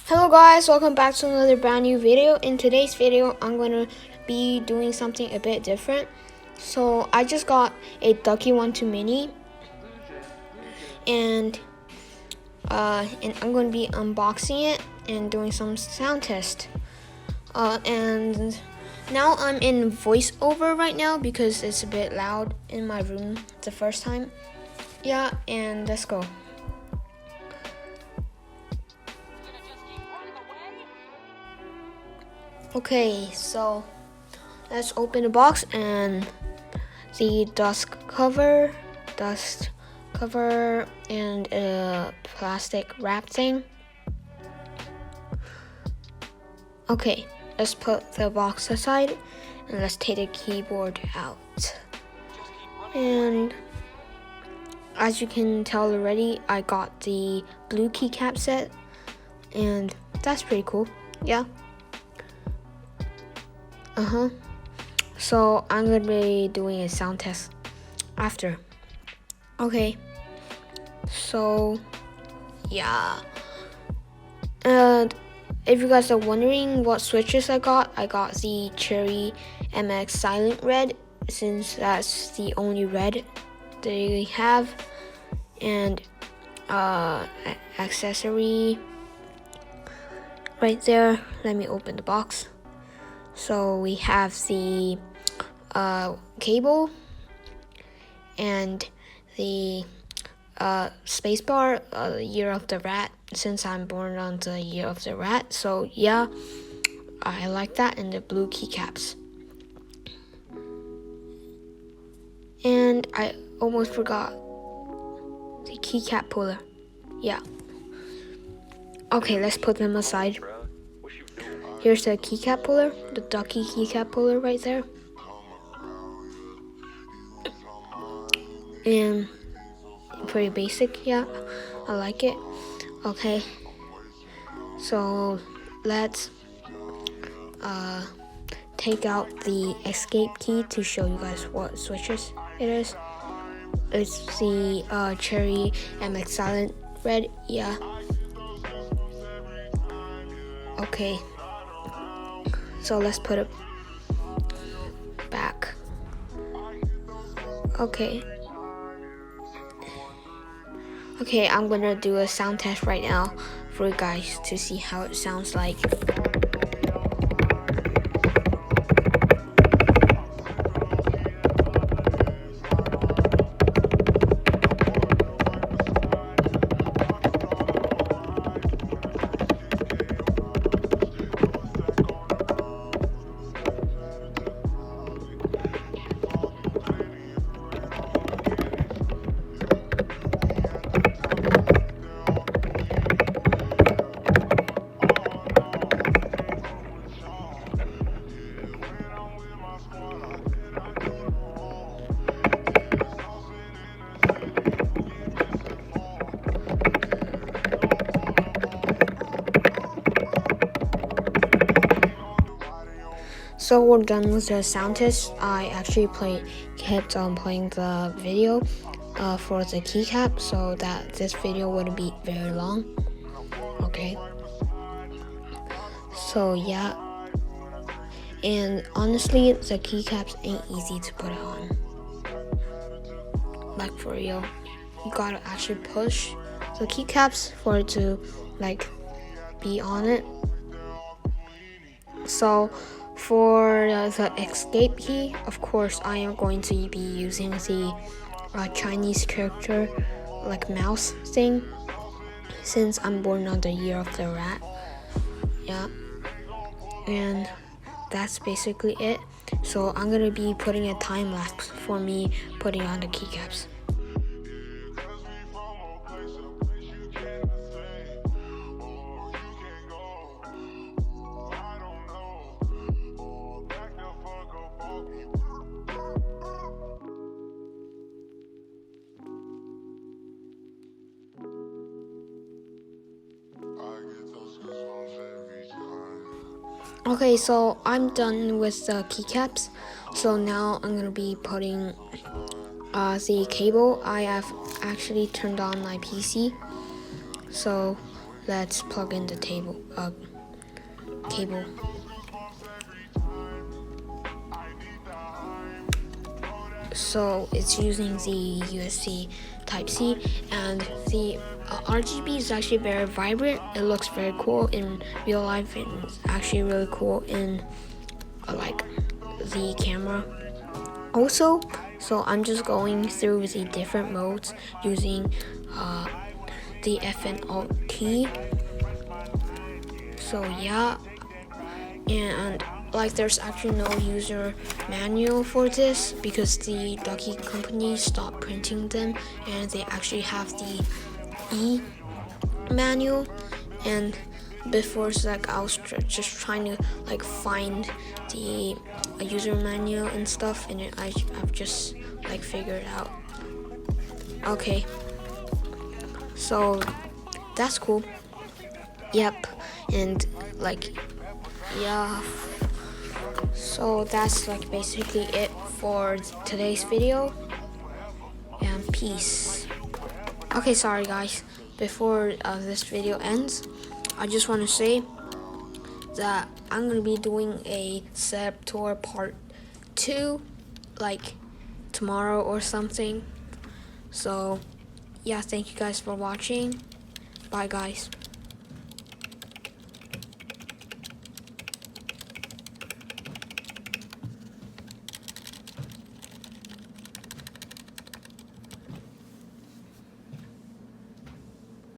Hello guys, welcome back to another brand new video. In today's video, I'm going to be doing something a bit different. So I just got a Ducky 1-2 mini and I'm going to be unboxing it and doing some sound test. And now I'm in voiceover right now because it's a bit loud in my room the first time. Yeah, and let's go. Okay, so let's open the box and the dust cover and a plastic wrap thing. Okay, let's put the box aside and let's take the keyboard out. And as you can tell already, I got the blue keycap set and that's pretty cool. Yeah. So I'm gonna be doing a sound test after. Okay. So yeah. And if you guys are wondering what switches I got the Cherry MX Silent Red, since that's the only red they have, and accessory right there. Let me open the box. So we have the cable and the spacebar, year of the rat, since I'm born on the year of the rat. So yeah, I like that, and the blue keycaps. And I almost forgot the keycap puller. Yeah. Okay, let's put them aside. Here's the keycap puller, the Ducky keycap puller right there. And pretty basic, yeah, I like it. Okay, so let's take out the escape key to show you guys what switches it is. It's the Cherry MX Silent Red, yeah. Okay, so let's put it back. Okay, I'm gonna do a sound test right now for you guys to see how it sounds like. So we're done with the sound test. I actually kept on playing the video for the keycap so that this video wouldn't be very long. Okay. So yeah. And honestly, the keycaps ain't easy to put on. Like for real. You gotta actually push the keycaps for it to like be on it. So for the escape key, of course, I am going to be using the Chinese character, like mouse thing, since I'm born on the year of the rat. Yeah, and that's basically it. So I'm gonna be putting a time lapse for me putting on the keycaps. Okay, so I'm done with the keycaps. So now I'm gonna be putting the cable. I have actually turned on my PC. So let's plug in the cable. So it's using the USB Type-C, and the RGB is actually very vibrant. It looks very cool in real life, and it's actually really cool in like the camera. Also, so I'm just going through the different modes using the FN Alt T. So yeah, and like there's actually no user manual for this because the Ducky company stopped printing them, and they actually have the E manual. And before, so like I was just trying to like find the user manual and stuff, and I've just like figured out. Okay, so that's cool. Yep, and like yeah. So that's like basically it for today's video, and peace. Okay, sorry guys, before this video ends, I just want to say that I'm gonna be doing a setup tour part 2 like tomorrow or something. So yeah, thank you guys for watching. Bye guys.